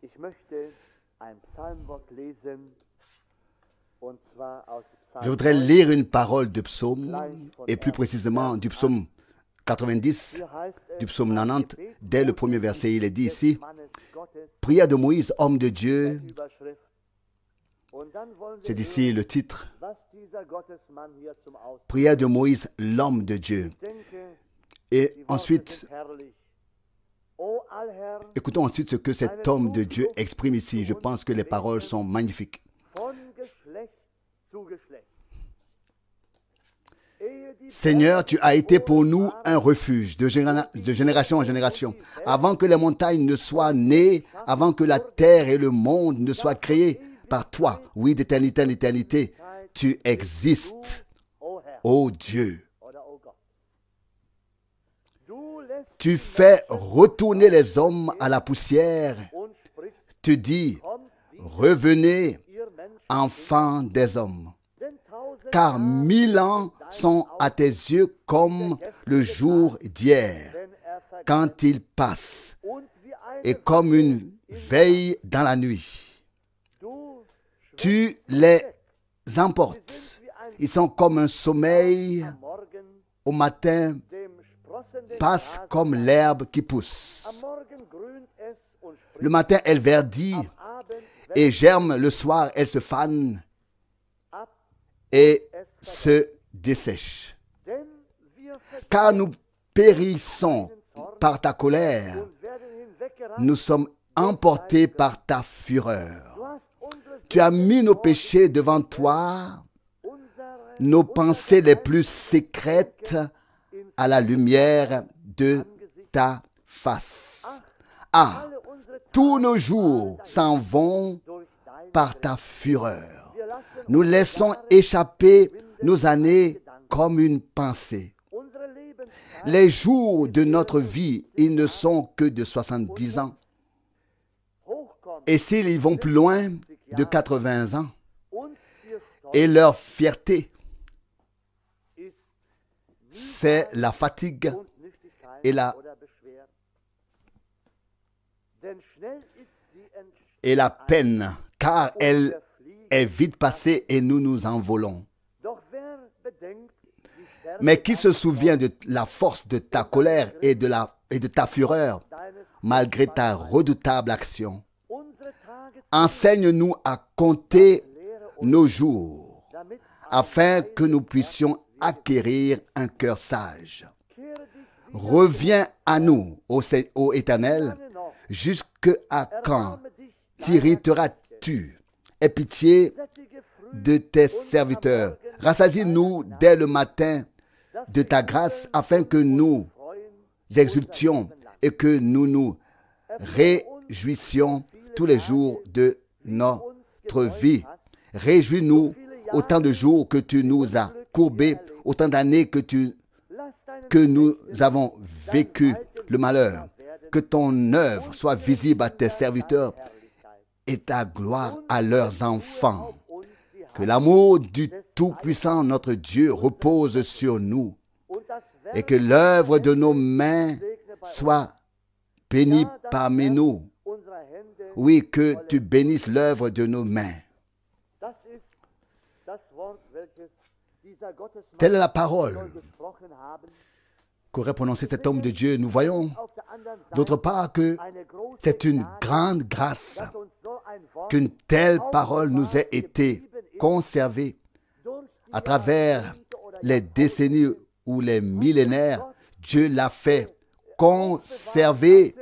Ich möchte ein Psalmwort lesen, und zwar aus Je Psalm voudrais 9. lire une parole de psaume, et plus précisément du psaume 90, Hier heißt es, du psaume ein 90. Gebet Dès le premier verset, il est dit des ici, Mannes Gottes, prière de Moïse, homme de Dieu. Überschrift. Und dann wollen wir C'est ici hören, le titre. was dieser Gottesmann hier zum Ausdruck Prière de Moïse, l'homme de Dieu. denke. Et Die Worte ensuite, sind herrlich. O Allherr, écoutons ensuite ce que cet homme de Dieu exprime ici. Je pense que les paroles sont magnifiques. von Geschlecht zu Geschlecht. Ehe die Seigneur, tu as été pour nous un refuge de génération en génération. Avant que les montagnes ne soient nées, avant que la terre et le monde ne soient créés par toi, oui, d'éternité en éternité, tu existes, O Herr, ô Dieu. oder O Gott. Du lässt Tu fais retourner les hommes à la poussière. und sprichst, Tu dis, kommt wie revenez, ihr Menschen, enfants des hommes. denn 1000 Car Jahre 1000 ans sont à tes yeux comme le jour d'hier, wenn vergeht, quand ils passent, und wie eine et comme une veille dans la nuit. du Tu les emportes. Ils sont comme un sommeil am Morgen au matin, dem sprossenden passent Gras, comme l'herbe qui pousse. am Morgen grünt es und spricht, Le matin, elle verdit am Abend et germe. Le soir, elle se fane ab, et se dessèche. denn wir vergehen Car nous périssons par ta colère. und werden hinweggerannt. Nous sommes emportés par ta fureur. Du hast unsere Tu as mis nos péchés devant toi, unsere nos pensées les plus secrètes à la lumière de ta face. Ah, alle unsere tous nos jours s'en vont durch dein par ta fureur. Wir lassen Nous laissons échapper nos années comme une pensée. unsere Lebenszeit Les jours de notre vie, ils ne sont que de 70 ans. hochkommen Et s'ils y vont plus loin, de 80 ans. und wir Et leur fierté, ist c'est la fatigue und Nüchtigkeit et la, oder Beschwer. Denn schnell ist die et la peine, car elle Entfliehen. est vite passée et nous nous envolons. Doch wer bedenkt die Stärke Mais qui se souvient de la force de ta colère et de ta fureur, deines, malgré ta redoutable action? unsere Tage Enseigne-nous à compter lehre uns, nos jours, damit afin que nous puissions acquérir un cœur sage. kehre dich wieder Reviens à nous, ô Éternel, lange noch. jusqu'à quand Erbarme dich t'irriteras-tu? Aie pitié sättige früh de tes serviteurs. Rassasie-nous dès le matin de ta grâce, afin que nous freuen. exultions et que nous nous réjouissions tous les jours de notre vie. Réjouis-nous autant de jours que tu nous as courbés, autant d'années Lass deinen que nous avons vécu le malheur. Que ton œuvre soit visible à tes serviteurs Herrlichkeit et ta gloire à leurs enfants. auf uns die Que l'amour du Tout-Puissant, notre Dieu, repose sur nous und das et Werk que l'œuvre de nos mains segne bei soit bénie parmi nous. unserer Hände. Oui, que tu bénisses l'œuvre de nos mains. Das ist das Wort, welches dieser Gottesmann Telle est la parole soll gesprochen haben. qu'aurait prononcé cet homme de Dieu. Nous voyons Auf der anderen Seite d'autre part que eine große c'est une Gnade, grande grâce dass uns so ein Wort qu'une telle parole nous ait été conservée durch die à travers Jahrzehnte oder les décennies ou les millénaires. Dieu l'a fait conserver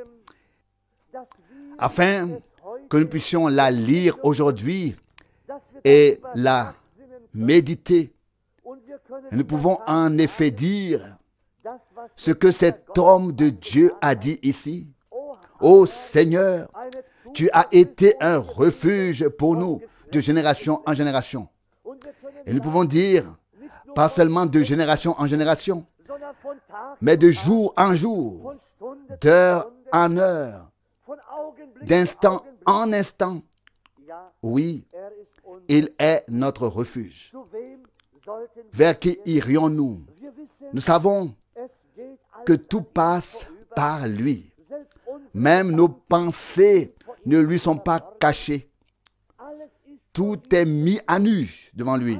dass wir afin que nous puissions la lire aujourd'hui dass wir et darüber la nachsinnen méditer. und wir können Et nous pouvons en effet dire das, was ce que cet homme de Dieu a dit ici. oh, Ô Seigneur, eine tu as été un refuge pour nous de génération en génération. und wir können Et nous pouvons dire, pas seulement de génération en génération, sondern von Tag mais de jour en jour, von Stunde d'heure en heure, von Augenblick d'instant zu Augenblick. en instant. Ja, Oui, ist uns. il est notre refuge. Zu wem sollten wir Vers qui irions-nous? Wir wissen, Nous savons es geht que alles tout passe par lui. selbst uns Même nos pensées ne lui sont pas cachés. Tout est mis à nu devant lui.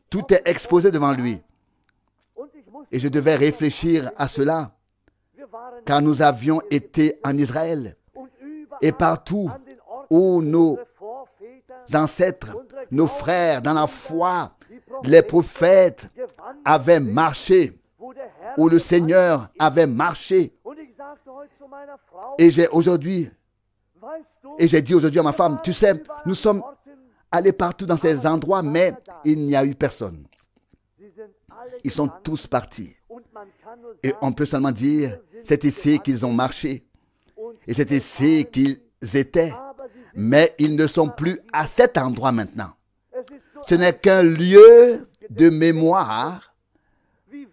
Tout est exposé devant lui. Et je devais réfléchir à cela, car nous avions été en Israël. Et partout où nos ancêtres, nos frères dans la foi, les prophètes avaient marché, où le Seigneur avait marché. Et j'ai dit aujourd'hui à ma femme, tu sais, nous sommes allés partout dans ces endroits, mais il n'y a eu personne. Ils sont tous partis. Et on peut seulement dire, c'est ici qu'ils ont marché. Et c'est ici qu'ils étaient. Mais ils ne sont plus à cet endroit maintenant. Ce n'est qu'un lieu de mémoire.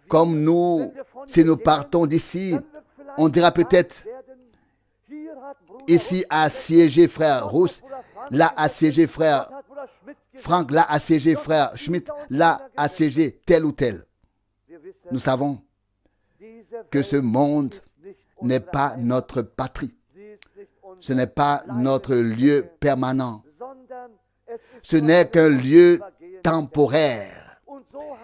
Comme nous, si nous partons d'ici, on dira peut-être, ici a assiégé frère Rousse, là a assiégé frère Franck, là a assiégé frère Schmidt, là a assiégé tel ou tel. Nous savons que ce monde n'est pas notre patrie. Ce n'est pas notre lieu permanent. Ce n'est qu'un lieu temporaire.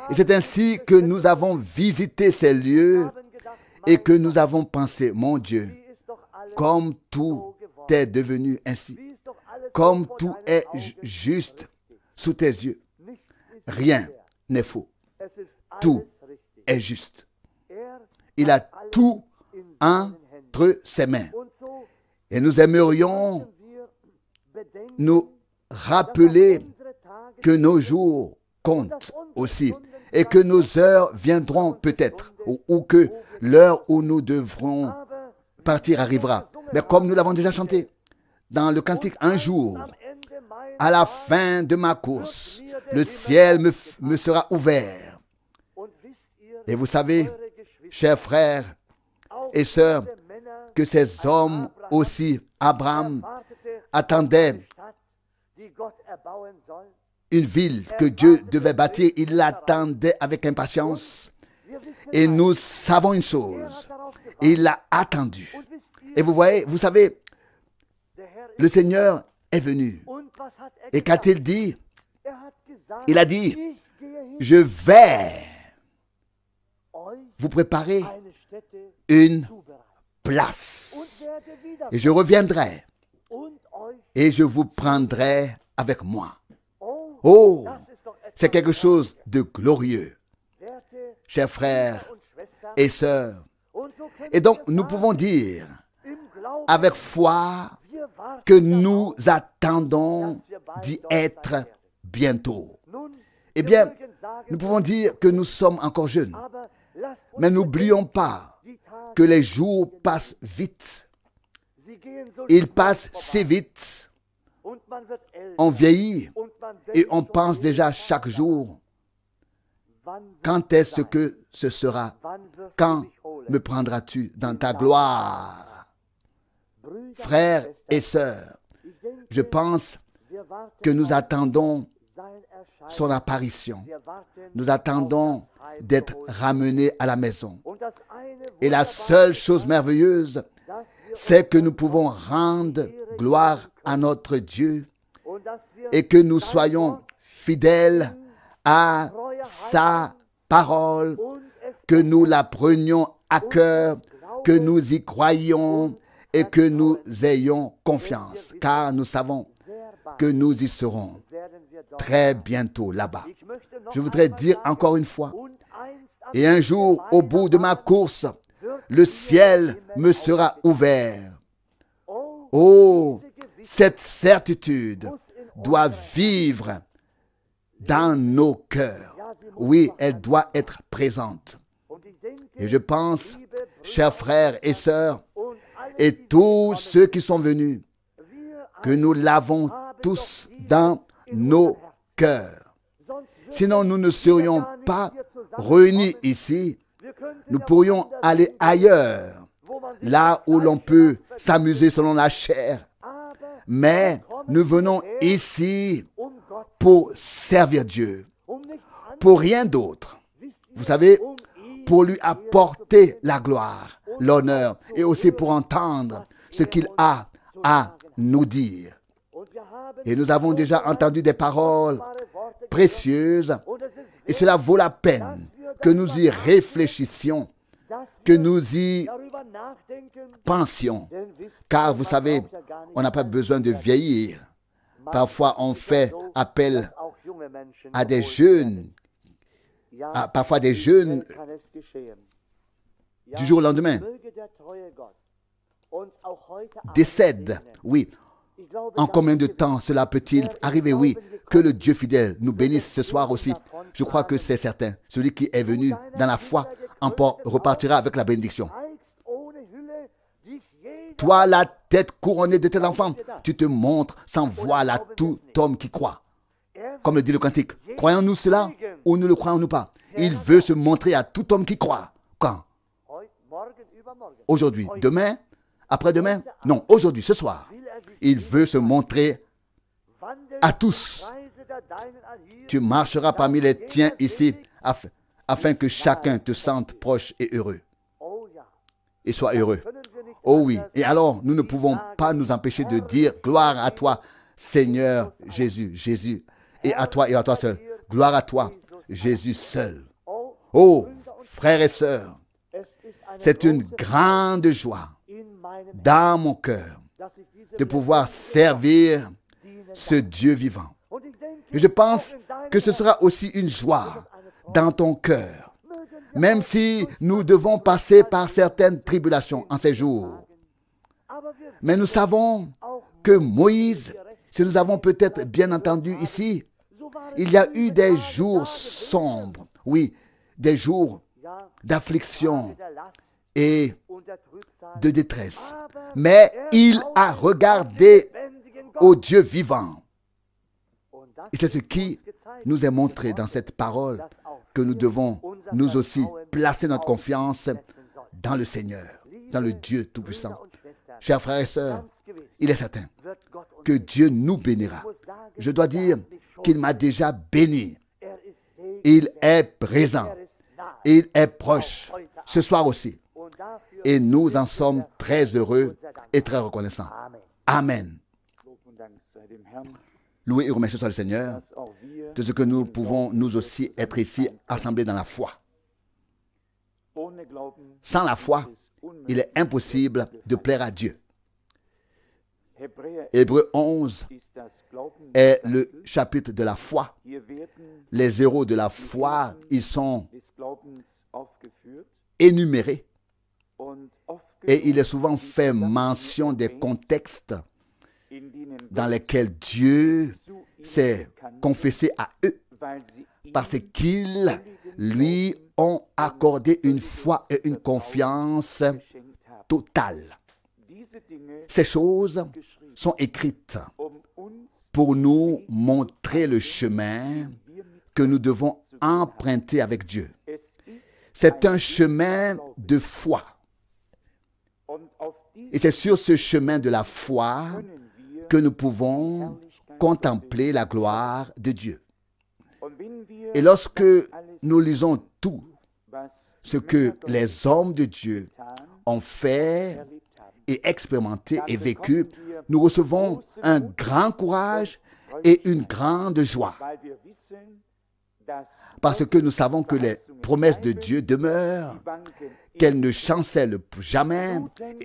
Et c'est ainsi que nous avons visité ces lieux et que nous avons pensé, mon Dieu, comme tout est devenu ainsi, comme tout est juste sous tes yeux. Rien n'est faux. Tout est juste. Il a tout entre ses mains. Et nous aimerions nous rappeler que nos jours comptent aussi et que nos heures viendront peut-être ou que l'heure où nous devrons partir arrivera. Mais comme nous l'avons déjà chanté dans le cantique, un jour, à la fin de ma course, le ciel me sera ouvert. Et vous savez, chers frères et sœurs, que ces hommes aussi, Abraham, attendaient une ville que Dieu devait bâtir. Il l'attendait avec impatience. Et nous savons une chose, il l'a attendu. Et vous savez, le Seigneur est venu. Et qu'a-t-il dit? Il a dit, je vais vous préparer une place. Et je reviendrai et je vous prendrai avec moi. Oh, c'est quelque chose de glorieux, chers frères et sœurs. Et donc, nous pouvons dire avec foi que nous attendons d'y être bientôt. Eh bien, nous pouvons dire que nous sommes encore jeunes. Mais n'oublions pas que les jours passent vite. Ils passent si vite. On vieillit et on pense déjà chaque jour, quand est-ce que ce sera? Quand me prendras-tu dans ta gloire? Frères et sœurs, je pense que nous attendons son apparition. Nous attendons d'être ramenés à la maison. Et la seule chose merveilleuse, c'est que nous pouvons rendre gloire à notre Dieu et que nous soyons fidèles à sa parole, que nous la prenions à cœur, que nous y croyions et que nous ayons confiance, car nous savons que nous y serons très bientôt là-bas. Je voudrais dire encore une fois, et un jour, au bout de ma course, le ciel me sera ouvert. Oh, cette certitude doit vivre dans nos cœurs. Oui, elle doit être présente. Et je pense, chers frères et sœurs, et tous ceux qui sont venus, que nous l'avons tous dans nos cœurs. Sinon, nous ne serions pas réunis ici. Nous pourrions aller ailleurs, là où l'on peut s'amuser selon la chair. Mais nous venons ici pour servir Dieu, pour rien d'autre. Vous savez, pour lui apporter la gloire, l'honneur, et aussi pour entendre ce qu'il a à nous dire. Und wir haben Et nous avons déjà entendu des paroles Worte précieuses, und es et ist cela vaut la peine que nous y réfléchissions, dass que wir nous y darüber nachdenken, pensions. denn wisst Car ihr, vous man savez, braucht ja gar nicht on n'a pas besoin de vieillir. Parfois, on fait appel dass auch junge Menschen à des geholt jeunes, werden. parfois des schnell jeunes kann es geschehen. Ja, du jour au lendemain möge der treue Gott uns auch heute Abend décèdent. segnen. Oui. Ich glaube, En ganz combien de gewiss, temps cela peut-il arriver? Oui. Que le Dieu fidèle nous bénisse ce soir aussi. Je crois que c'est certain. Celui qui est venu dans la foi repartira avec la bénédiction. zeigst ohne Hülle dich jeder Toi, la tête couronnée de tes enfants, tu te montres sans voile à tout homme qui croit. Comme le dit le cantique. Croyons-nous cela ou ne le croyons-nous pas? Il veut se montrer à tout homme qui croit. Quand? heute, morgen, übermorgen. Aujourd'hui, demain, après-demain? Non, aujourd'hui, ce soir. Will er sich Il veut se montrer wandeln à tous. Kreise der Deinen an hier, Tu marcheras parmi les tiens ici afin que chacun te sente proche et heureux. oh ja, Et soit heureux. können wir nicht Oh oui. anders Et alors, nous ne pouvons pas nous empêcher de dire gloire à toi, Seigneur Jésus, Jésus. Et à toi seul. Gloire à toi, Jésus seul. oh, Oh, Brüder und frères et sœurs, es ist eine c'est une große grande joie in meinem dans mon cœur dass ich diesem de pouvoir servir ce Dieu vivant. und ich denke, Et je pense auch in deinem que ce sera aussi une joie dans ton cœur, même si nous devons passer par certaines tribulations en ces jours. aber wir Mais nous savons auch que Moïse, si nous avons peut-être bien entendu ici, il y a eu des jours sombres, oui, des jours ja d'affliction der Last et und der Trübsal de détresse. Mais il a regardé lebendigen Gott au Dieu vivant. und das Et c'est ce qui nous est montré dans cette parole, que nous devons nous aussi placer notre confiance dans le Seigneur, dans le Dieu Tout-Puissant. Brüder und Schwestern, Chers frères et sœurs, ganz gewiss il est certain wird Gott uns que Dieu nous bénira. Je dois dire qu'il m'a déjà béni. er ist fähig, Il est présent. er ist nahe Il est proche. Ce soir aussi. und dafür Et nous en sommes très heureux et très reconnaissants. Amen. Amen. Lob und Dank sei dem Herrn, Loué et remercié soit le Seigneur dass auch wir de ce que nous pouvons nous aussi être ici assemblés dans la foi. ohne Glauben Sans la foi, ist unmöglich. il est impossible de plaire à Dieu. Hebräer Hébreu 11 ist das Glauben est le chapitre de la foi. Hier werden Les héros de la foi, ils sont des Glaubens aufgeführt énumérés und oft et il est souvent fait mention des contextes in denen dans lesquels Dieu zu ihm s'est confessé à eux weil sie ihm parce qu'ils lui ont accordé une foi et une confiance geschenkt haben. totale. Diese Dinge Ces choses geschrieben, sont écrites uns pour nous montrer le chemin wir mit que nous devons emprunter avec Dieu. es ist C'est un chemin de foi. und auf Et diesem c'est sur ce chemin de la foi können wir que nous pouvons contempler la gloire de Dieu. und wenn wir Et lorsque alles nous lisons tout was ce que les hommes de Dieu getan, ont fait erlebt haben, et expérimenté et vécu, nous recevons un grand courage et une grande joie. weil wir wissen, dass Parce que nous savons que les promesses de Dieu demeurent, Banken qu'elles ne chancellent jamais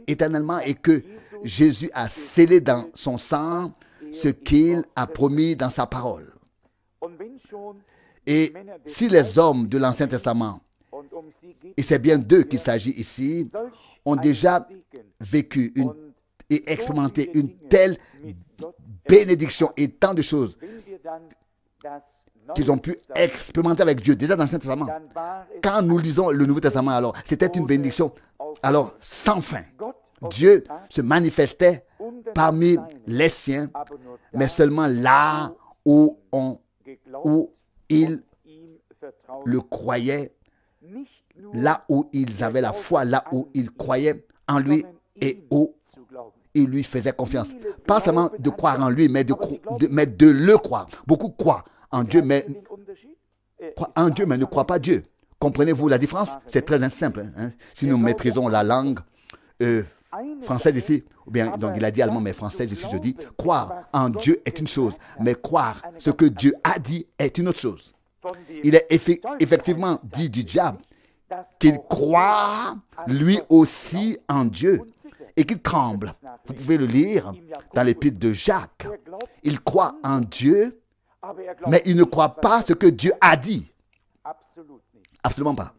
éternellement et que Jésus a scellé dans son sang ce qu'il a promis dans sa parole. und wenn schon Et si les hommes de l'Ancien Testament, und sie geht, et c'est bien d'eux qu'il s'agit ici, solch ont déjà Segen vécu und et expérimenté une telle mit Gott, bénédiction et tant de choses wenn wir dann das qu'ils ont pu expérimenter avec Dieu déjà dans l'Ancien Testament. dann war es Quand nous lisons le Nouveau Testament, alors, c'était une bénédiction alors sans fin. Gott Dieu offenbar se manifestait unter parmi seinen, les siens, aber nur mais da seulement là où, geglaubt où ils ihm vertraut, le croyaient, nicht nur là où ils avaient la foi, là où ils croyaient en lui et où zu glauben. ils lui faisaient confiance. Pas seulement de croire en lui, mais de le croire. Beaucoup croient en Dieu, mais Den Unterschied? en Dieu, mais ne croient pas Dieu. Comprenez-vous la différence? C'est très simple. Hein? Si nous maîtrisons la langue française ici, ou bien, donc il a dit allemand, mais française ici, je dis, croire en Dieu est une chose, mais croire ce que Dieu a dit est une autre chose. Il est effectivement dit du diable qu'il croit lui aussi en Dieu et qu'il tremble. Vous pouvez le lire dans l'épître de Jacques. Il croit en Dieu, mais il ne croit pas ce que Dieu a dit. Absolument pas.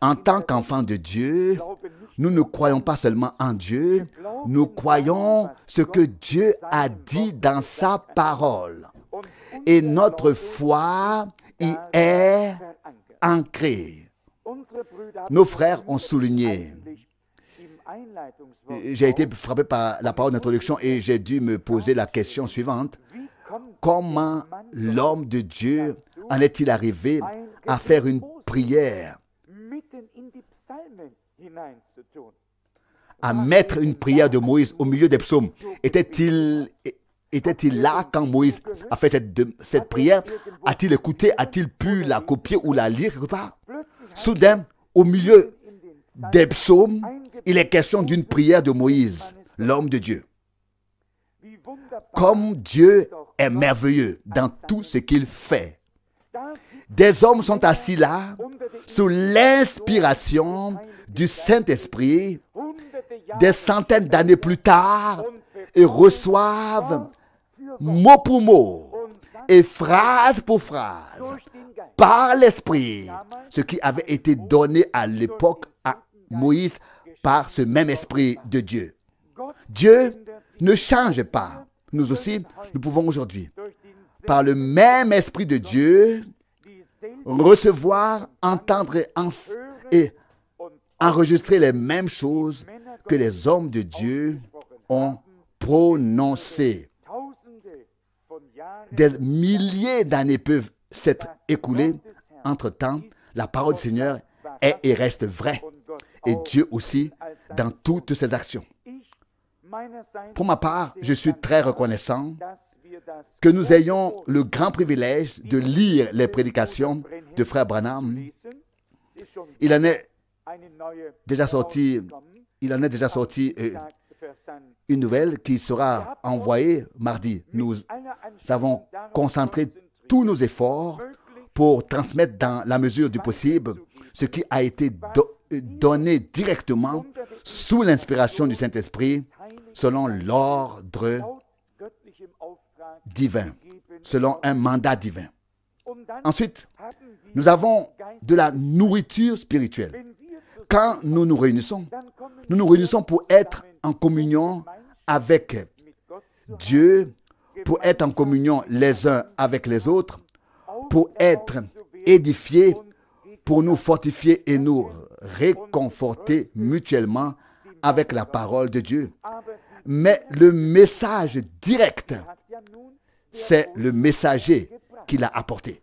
En tant qu'enfants de Dieu, nous ne croyons pas seulement en Dieu, nous croyons ce que Dieu a dit dans sa parole. Et notre foi y est ancrée. Nos frères ont souligné. J'ai été frappé par la parole d'introduction et j'ai dû me poser la question suivante. Comment l'homme de Dieu en est-il arrivé à faire une prière, à mettre une prière de Moïse au milieu des psaumes? Était-il là quand Moïse a fait cette prière? A-t-il écouté? A-t-il pu la copier ou la lire quelque part? Soudain, au milieu des psaumes, il est question d'une prière de Moïse, l'homme de Dieu. Comme Dieu est merveilleux dans tout ce qu'il fait. Des hommes sont assis là, sous l'inspiration du Saint-Esprit, des centaines d'années plus tard, et reçoivent mot pour mot et phrase pour phrase, par l'Esprit, ce qui avait été donné à l'époque à Moïse par ce même Esprit de Dieu. Dieu ne change pas. Nous aussi, nous pouvons aujourd'hui, par le même Esprit de Dieu, recevoir, entendre et enregistrer les mêmes choses que les hommes de Dieu ont prononcées. Des milliers d'années peuvent s'être écoulées. Entre-temps, la parole du Seigneur est et reste vraie. Et Dieu aussi dans toutes ses actions. Pour ma part, je suis très reconnaissant que nous ayons le grand privilège de lire les prédications de Frère Branham. Il en est déjà sorti une nouvelle qui sera envoyée mardi. Nous avons concentré tous nos efforts pour transmettre dans la mesure du possible ce qui a été donné directement sous l'inspiration du Saint-Esprit selon l'ordre divin, selon un mandat divin. Ensuite, nous avons de la nourriture spirituelle. Quand nous nous réunissons pour être en communion avec Dieu, pour être en communion les uns avec les autres, pour être édifiés, pour nous fortifier et nous réconforter mutuellement avec la parole de Dieu. Mais le message direct, c'est le messager qui l'a apporté.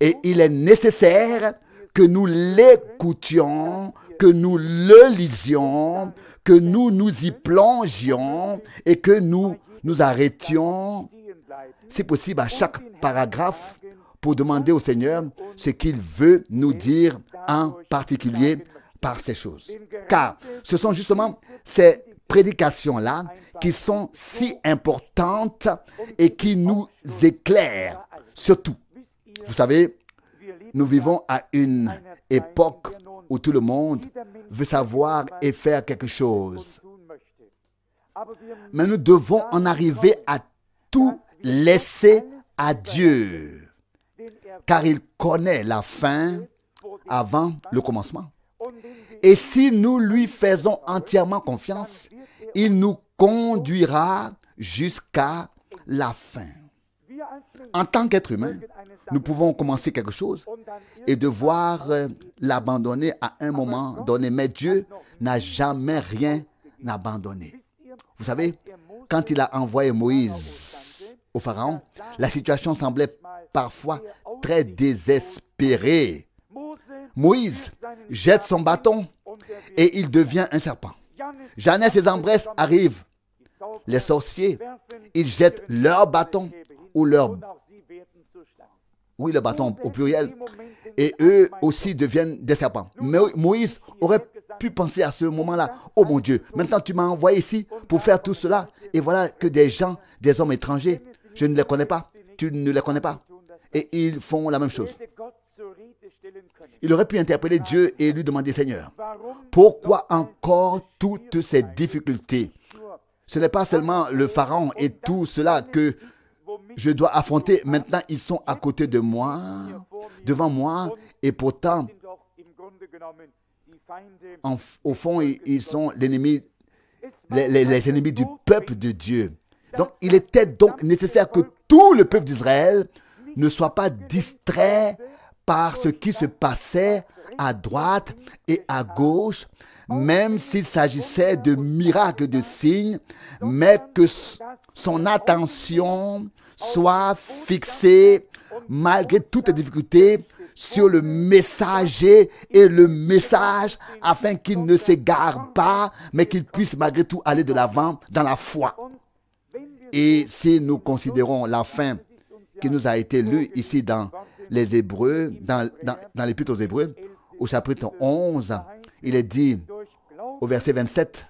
Et il est nécessaire que nous l'écoutions, que nous le lisions, que nous nous y plongions et que nous nous arrêtions, si possible, à chaque paragraphe pour demander au Seigneur ce qu'il veut nous dire en particulier par ces choses. Car ce sont justement ces prédications-là qui sont si importantes et qui nous éclairent surtout. Vous savez, nous vivons à une époque où tout le monde veut savoir et faire quelque chose. Mais nous devons en arriver à tout laisser à Dieu, car il connaît la fin avant le commencement. Et si nous lui faisons entièrement confiance, il nous conduira jusqu'à la fin. En tant qu'être humain, nous pouvons commencer quelque chose et devoir l'abandonner à un moment donné. Mais Dieu n'a jamais rien abandonné. Vous savez, quand il a envoyé Moïse au Pharaon, la situation semblait parfois très désespérée. Moïse jette son bâton et il devient un serpent. Jeannès et Jambres arrivent. Les sorciers, ils jettent leur bâton ou leur... Oui, le bâton au pluriel. Et eux aussi deviennent des serpents. Mais Moïse aurait pu penser à ce moment-là. Oh mon Dieu, maintenant tu m'as envoyé ici pour faire tout cela. Et voilà que des gens, des hommes étrangers, je ne les connais pas, tu ne les connais pas. Et ils font la même chose. Il aurait pu interpeller Dieu et lui demander, Seigneur, pourquoi encore toutes ces difficultés? Ce n'est pas seulement le Pharaon et tout cela que je dois affronter. Maintenant, ils sont à côté de moi, devant moi, et pourtant, au fond, ils sont l'ennemi, les ennemis du peuple de Dieu. Donc, il était donc nécessaire que tout le peuple d'Israël ne soit pas distrait par ce qui se passait à droite et à gauche, même s'il s'agissait de miracles, de signes, mais que son attention soit fixée, malgré toutes les difficultés, sur le messager et le message, afin qu'il ne s'égare pas, mais qu'il puisse malgré tout aller de l'avant dans la foi. Et si nous considérons la fin qui nous a été lue ici dans les Hébreux, dans l'Épître aux Hébreux, au chapitre 11, il est dit au verset 27,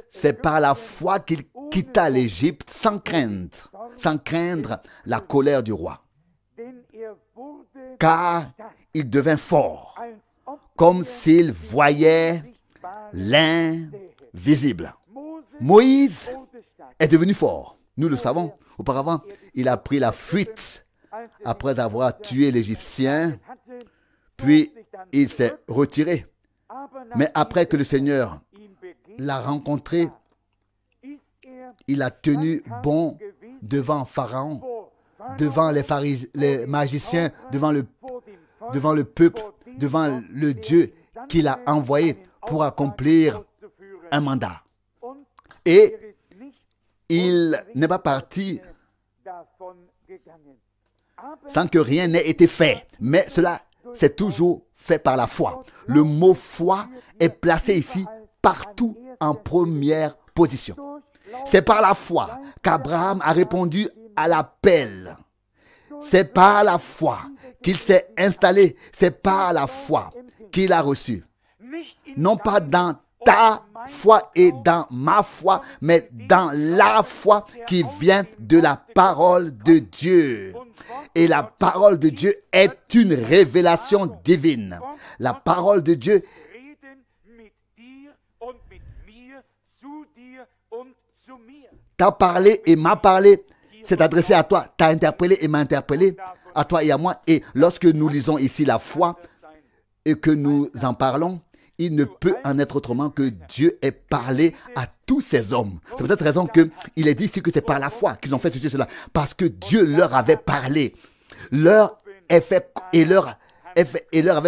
c'est par la foi qu'il quitta l'Égypte sans craindre la colère du roi. Car il devint fort, comme s'il voyait l'invisible. Moïse est devenu fort, nous le savons. Auparavant, il a pris la fuite après avoir tué l'Égyptien, puis il s'est retiré. Mais après que le Seigneur l'a rencontré, il a tenu bon devant Pharaon, devant les magiciens, devant le peuple, devant le Dieu qu'il a envoyé pour accomplir un mandat. Et il n'est pas parti sans que rien n'ait été fait. Mais cela, c'est toujours fait par la foi. Le mot foi est placé ici partout en première position. C'est par la foi qu'Abraham a répondu à l'appel. C'est par la foi qu'il s'est installé. C'est par la foi qu'il a reçu. Non pas dans ta foi et dans ma foi, mais dans la foi qui vient de la parole de Dieu. Et la parole de Dieu est une révélation divine. La parole de Dieu t'a parlé et m'a parlé, s'est adressé à toi, t'a interpellé et m'a interpellé, à toi et à moi. Et lorsque nous lisons ici la foi et que nous en parlons, il ne peut en être autrement que Dieu ait parlé à tous ces hommes. C'est peut-être raison qu'il est dit ici que c'est par la foi qu'ils ont fait ceci et cela. Parce que Dieu leur avait parlé, leur avait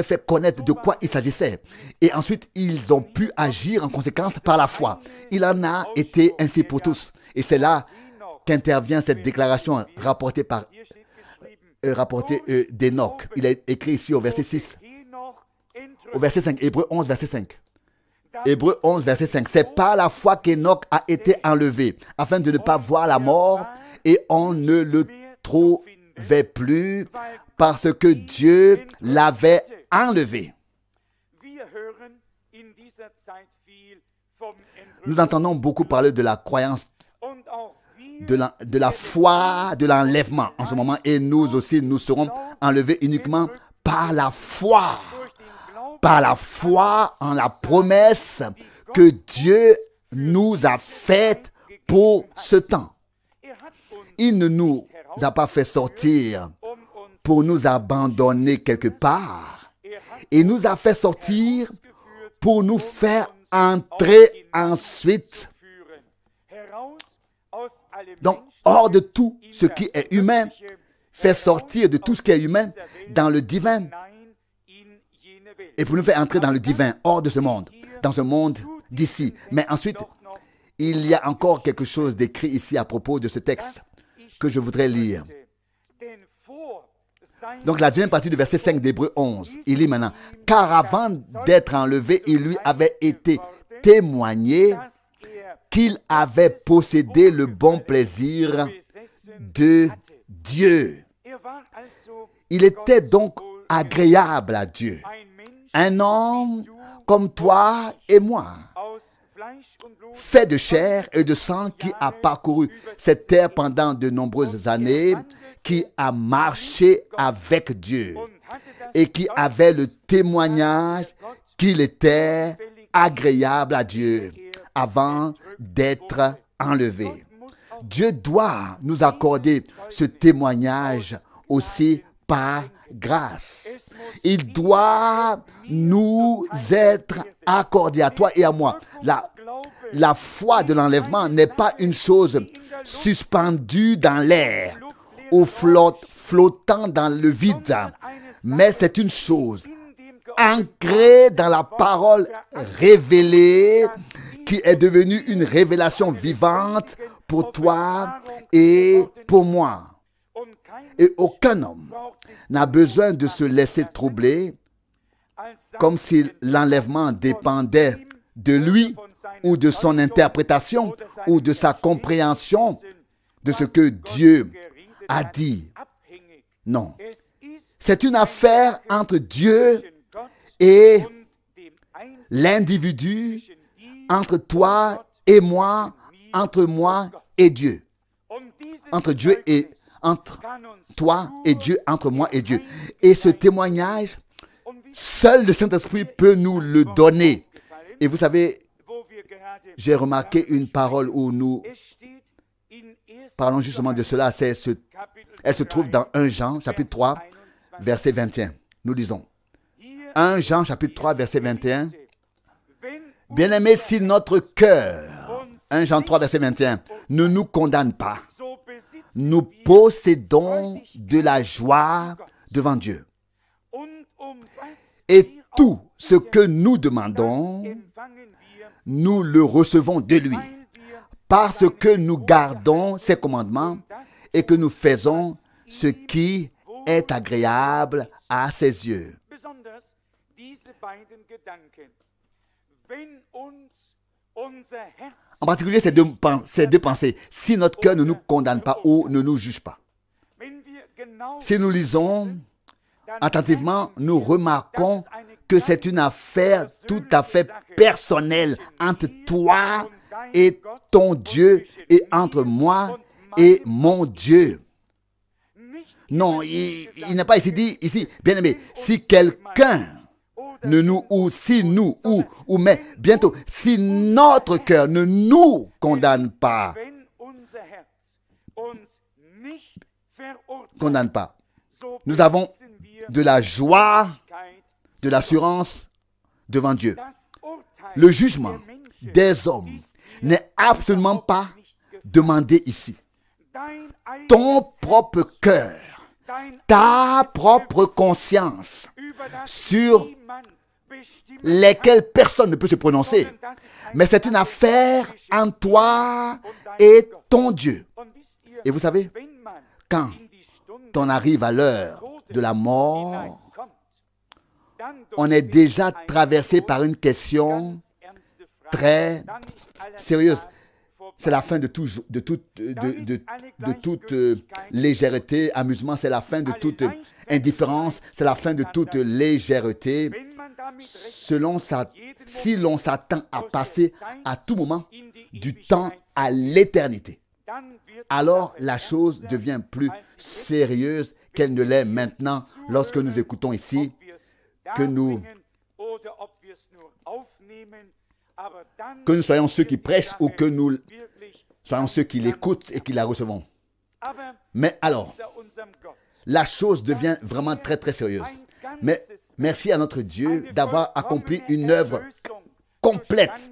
fait connaître de quoi il s'agissait. Et ensuite, ils ont pu agir en conséquence par la foi. Il en a été ainsi pour tous. Et c'est là qu'intervient cette déclaration rapportée d'Enoch. Il est écrit ici au verset 6. Au verset 5, Hébreux 11, verset 5. Hébreux 11, verset 5. C'est par la foi qu'Enoch a été enlevé, afin de ne pas voir la mort, et on ne le trouvait plus, parce que Dieu l'avait enlevé. Nous entendons beaucoup parler de la croyance, de la foi, de l'enlèvement en ce moment, et nous aussi, nous serons enlevés uniquement par la foi. Par la foi en la promesse que Dieu nous a faite pour ce temps. Il ne nous a pas fait sortir pour nous abandonner quelque part. Il nous a fait sortir pour nous faire entrer ensuite. Donc, hors de tout ce qui est humain, fait sortir de tout ce qui est humain dans le divin. Et pour nous faire entrer dans le divin, hors de ce monde, dans ce monde d'ici. Mais ensuite, il y a encore quelque chose d'écrit ici à propos de ce texte que je voudrais lire. Donc la deuxième partie du verset 5 d'Hébreux 11, il lit maintenant, « Car avant d'être enlevé, il lui avait été témoigné qu'il avait possédé le bon plaisir de Dieu. » Il était donc agréable à Dieu. un homme comme toi et moi, fait de chair et de sang, qui a parcouru cette terre pendant de nombreuses années, qui a marché avec Dieu et qui avait le témoignage qu'il était agréable à Dieu avant d'être enlevé. Dieu doit nous accorder ce témoignage aussi par grâce. Il doit nous être accordé à toi et à moi. La foi de l'enlèvement n'est pas une chose suspendue dans l'air ou flottant dans le vide, mais c'est une chose ancrée dans la parole révélée, qui est devenue une révélation vivante pour toi et pour moi. Et aucun homme n'a besoin de se laisser troubler comme si l'enlèvement dépendait de lui ou de son interprétation ou de sa compréhension de ce que Dieu a dit. Non. C'est une affaire entre Dieu et l'individu, entre toi et moi, entre moi et Dieu. Entre Dieu et entre toi et Dieu, entre moi et Dieu. Et ce témoignage, seul le Saint-Esprit peut nous le donner. Et vous savez, j'ai remarqué une parole où nous parlons justement de cela. Elle se trouve dans 1 Jean, chapitre 3, verset 21. Nous lisons. 1 Jean, chapitre 3, verset 21. Bien-aimés, si notre cœur, 1 Jean 3, verset 21, ne nous condamne pas, nous possédons de la joie devant Dieu. Et tout ce que nous demandons, nous le recevons de lui, parce que nous gardons ses commandements et que nous faisons ce qui est agréable à ses yeux. En particulier, ces deux pensées. Si notre cœur ne nous condamne pas ou ne nous juge pas. Si nous lisons attentivement, nous remarquons que c'est une affaire tout à fait personnelle entre toi et ton Dieu et entre moi et mon Dieu. Non, il n'est pas ici dit, bien aimé, si quelqu'un ne nous, ou si nous, ou mais bientôt, si notre cœur ne nous condamne pas, nous avons de la joie, de l'assurance devant Dieu. Le jugement des hommes n'est absolument pas demandé ici. Ton propre cœur, ta propre conscience, sur lesquelles personne ne peut se prononcer. Mais c'est une affaire entre toi et ton Dieu. Et vous savez, quand on arrive à l'heure de la mort, on est déjà traversé par une question très sérieuse. C'est la fin de toute légèreté, amusement, c'est la fin de toute indifférence, c'est la fin de toute légèreté. Si l'on s'attend à passer à tout moment du temps à l'éternité, alors la chose devient plus sérieuse qu'elle ne l'est maintenant lorsque nous écoutons ici, que nous soyons ceux qui prêchent ou que nous soyons ceux qui l'écoutent et qui la recevons. Mais alors, la chose devient vraiment très très sérieuse. Mais merci à notre Dieu d'avoir accompli une œuvre complète,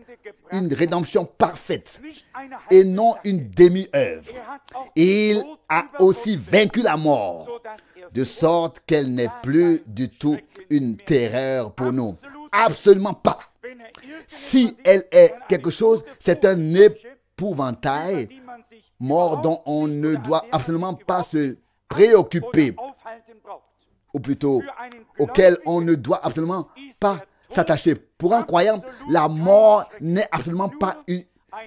une rédemption parfaite et non une demi-œuvre. Il a aussi vaincu la mort, de sorte qu'elle n'est plus du tout une terreur pour nous. Absolument pas. Si elle est quelque chose, c'est un épouvantail mort dont on ne doit absolument pas se préoccuper, ou plutôt auquel on ne doit absolument pas s'attacher. Pour un croyant, la mort n'est absolument pas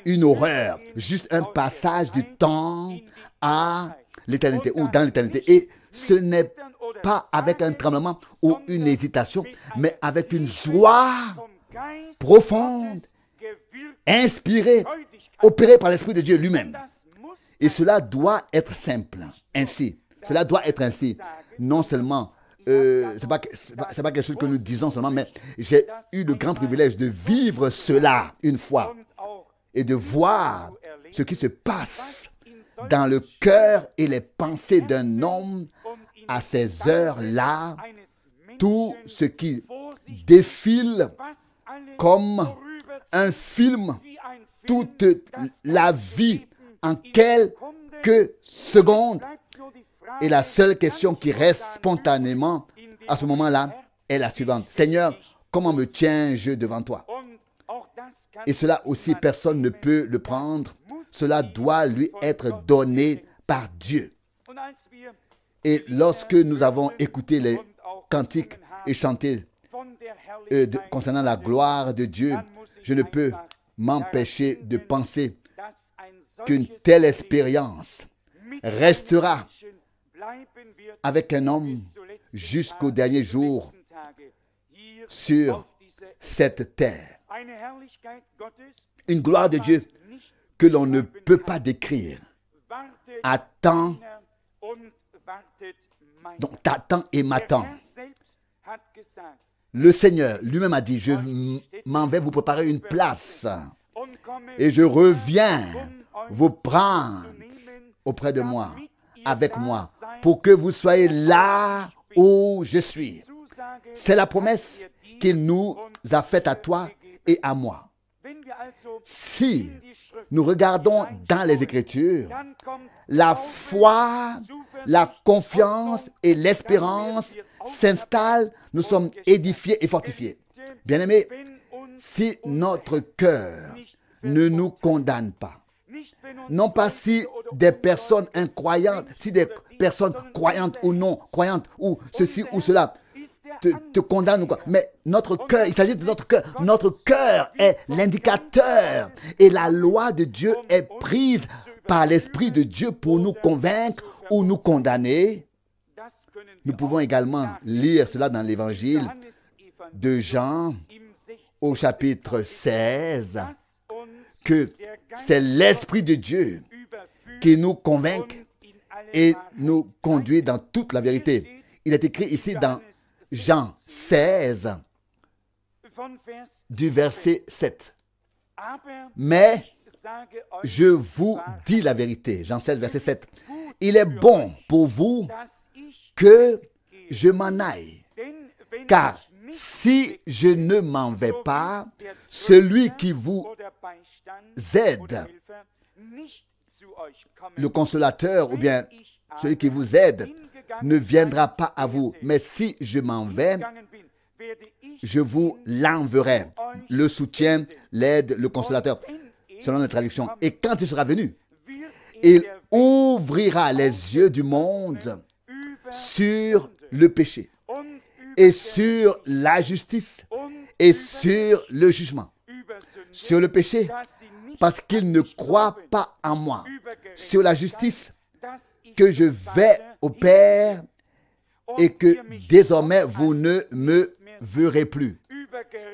une horreur, juste un passage du temps à l'éternité ou dans l'éternité. Et ce n'est pas avec un tremblement ou une hésitation, mais avec une joie profonde, inspirée, opérée par l'Esprit de Dieu lui-même. Et cela doit être simple, ainsi. Cela doit être ainsi. Non seulement, c'est pas quelque chose que nous disons seulement, mais j'ai eu le grand privilège de vivre cela une fois et de voir ce qui se passe dans le cœur et les pensées d'un homme à ces heures-là, tout ce qui défile comme un film, toute la vie en quelques secondes. Et la seule question qui reste spontanément à ce moment-là est la suivante. Seigneur, comment me tiens-je devant toi? Et cela aussi, personne ne peut le prendre. Cela doit lui être donné par Dieu. Et lorsque nous avons écouté les cantiques et chanté concernant la gloire de Dieu, je ne peux m'empêcher de penser qu'une telle expérience restera avec un homme jusqu'au dernier jour sur cette terre. Une gloire de Dieu que l'on ne peut pas décrire. Attends, donc t'attends et m'attends. Le Seigneur lui-même a dit, je m'en vais vous préparer une place et je reviens vous prendre auprès de moi, avec moi, pour que vous soyez là où je suis. C'est la promesse qu'il nous a faite à toi et à moi. Si nous regardons dans les Écritures, la foi, la confiance et l'espérance s'installent, nous sommes édifiés et fortifiés. Bien-aimés, si notre cœur ne nous condamne pas, non pas si des personnes incroyantes, si des personnes croyantes ou non croyantes, ou ceci ou cela, te condamnent ou quoi. Mais notre cœur, il s'agit de notre cœur. Notre cœur est l'indicateur. Et la loi de Dieu est prise par l'Esprit de Dieu pour nous convaincre ou nous condamner. Nous pouvons également lire cela dans l'Évangile de Jean au chapitre 16, que c'est l'Esprit de Dieu qui nous convainc et nous conduit dans toute la vérité. Il est écrit ici dans Jean 16, du verset 7. Mais je vous dis la vérité. Jean 16, verset 7. Il est bon pour vous que je m'en aille. Car si je ne m'en vais pas, celui qui vous aide, le consolateur ou bien celui qui vous aide, ne viendra pas à vous. Mais si je m'en vais, je vous l'enverrai. Le soutien, l'aide, le consolateur, selon la traduction. Et quand il sera venu, il ouvrira les yeux du monde sur le péché et sur la justice et sur le jugement. Sur le péché, parce qu'il ne croit pas en moi. Sur la justice, que je vais au Père et que désormais vous ne me verrez plus.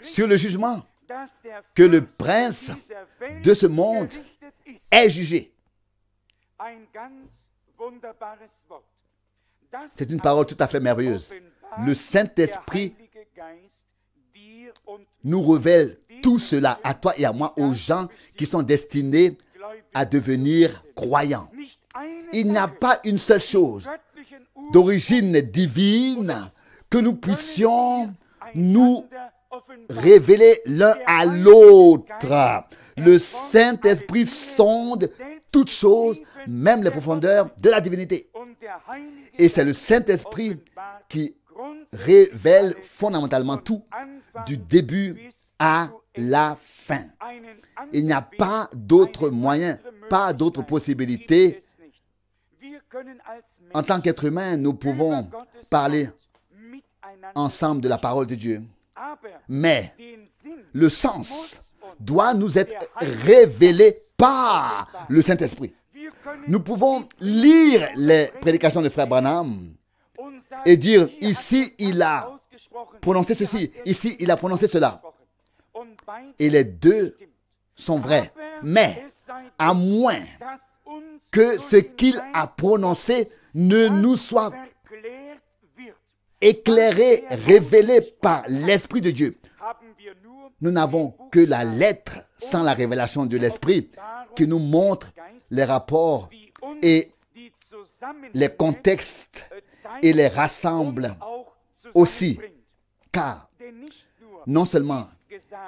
Sur le jugement, que le prince de ce monde est jugé. C'est une parole tout à fait merveilleuse. Le Saint-Esprit nous révèle tout cela à toi et à moi, aux gens qui sont destinés à devenir croyants. Il n'y a pas une seule chose d'origine divine que nous puissions nous révéler l'un à l'autre. Le Saint-Esprit sonde toutes choses, même les profondeurs de la divinité. Et c'est le Saint-Esprit qui révèle fondamentalement tout, du début à la fin. Il n'y a pas d'autre moyen, pas d'autre possibilité. En tant qu'être humain, nous pouvons parler ensemble de la parole de Dieu. Mais le sens doit nous être révélé par le Saint-Esprit. Nous pouvons lire les prédications de Frère Branham et dire, ici il a prononcé ceci, ici il a prononcé cela. Et les deux sont vrais. Mais à moins que ce qu'il a prononcé ne nous soit éclairé, révélé par l'Esprit de Dieu. Nous n'avons que la lettre sans la révélation de l'Esprit qui nous montre les rapports et les contextes et les rassemble aussi. Car non seulement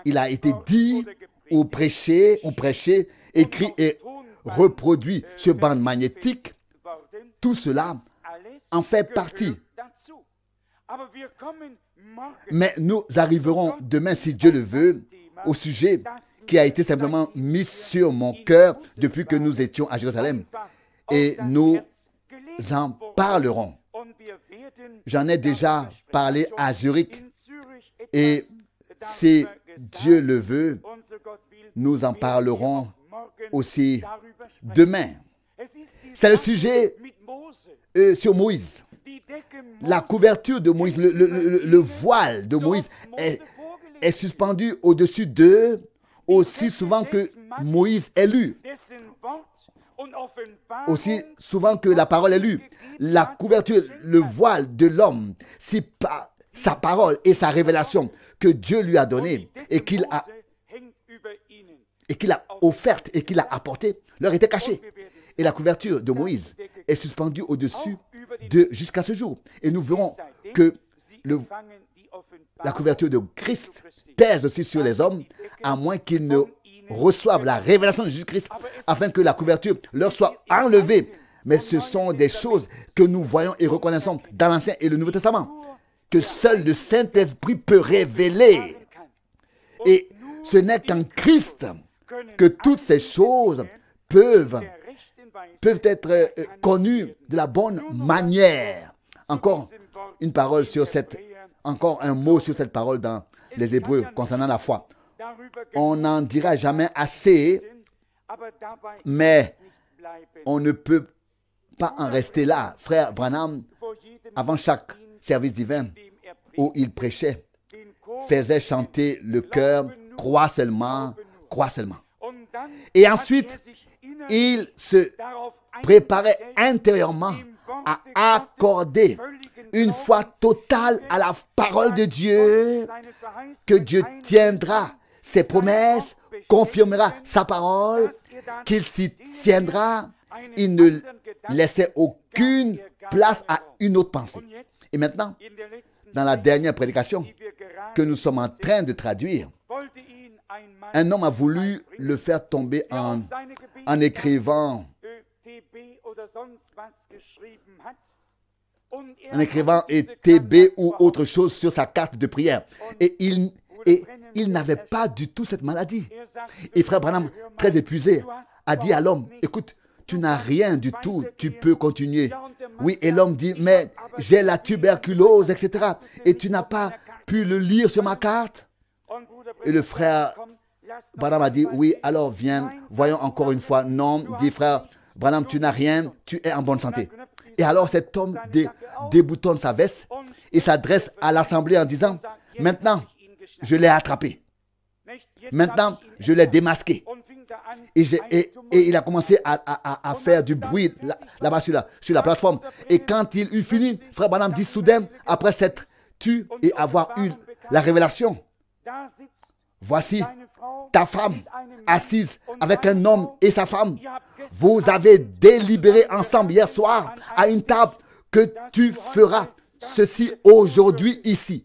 il a été dit ou prêché, écrit et reproduit sur bande magnétique, tout cela en fait partie. Mais nous arriverons demain, si Dieu le veut, au sujet qui a été simplement mis sur mon cœur depuis que nous étions à Jérusalem. Et nous en parlerons. J'en ai déjà parlé à Zurich. Et si Dieu le veut, nous en parlerons aussi demain. C'est le sujet sur Moïse. La couverture de Moïse, le voile de Moïse est suspendu au-dessus d'eux aussi souvent que Moïse est lu. Aussi souvent que la parole est lue. La couverture, le voile de l'homme, c'est pas sa parole et sa révélation que Dieu lui a donnée et qu'il a offerte et qu'il a apportée, leur était cachée. Et la couverture de Moïse est suspendue au-dessus d'eux jusqu'à ce jour. Et nous verrons que la couverture de Christ pèse aussi sur les hommes, à moins qu'ils ne reçoivent la révélation de Jésus-Christ, afin que la couverture leur soit enlevée. Mais ce sont des choses que nous voyons et reconnaissons dans l'Ancien et le Nouveau Testament, que seul le Saint-Esprit peut révéler. Et ce n'est qu'en Christ que toutes ces choses peuvent être connues de la bonne manière. Encore une parole sur encore un mot sur cette parole dans les Hébreux concernant la foi. On n'en dira jamais assez, mais on ne peut pas en rester là. Frère Branham, avant chaque service divin où il prêchait, faisait chanter le chœur « Crois seulement, crois seulement ». Et ensuite, il se préparait intérieurement à accorder une foi totale à la parole de Dieu, que Dieu tiendra ses promesses, confirmera sa parole, qu'il s'y tiendra. Il ne laissait aucune place à une autre pensée. Et maintenant, dans la dernière prédication que nous sommes en train de traduire, un homme a voulu le faire tomber en écrivant TB ou autre chose sur sa carte de prière. Et il n'avait pas du tout cette maladie. Et frère Branham, très épuisé, a dit à l'homme, écoute, tu n'as rien du tout, tu peux continuer. Oui, et l'homme dit, mais j'ai la tuberculose, etc. Et tu n'as pas pu le lire sur ma carte. Et le frère Branham a dit, oui, alors viens, voyons encore une fois. Non, dit frère Branham, tu n'as rien, tu es en bonne santé. Et alors cet homme déboutonne sa veste et s'adresse à l'assemblée en disant, maintenant, je l'ai attrapé. Maintenant, je l'ai démasqué. Et il a commencé à faire du bruit là-bas sur la plateforme. Et quand il eut fini, frère Branham dit soudain, après s'être tu et avoir eu la révélation, voici ta femme assise avec un homme et sa femme. Vous avez délibéré ensemble hier soir à une table que tu feras ceci aujourd'hui ici.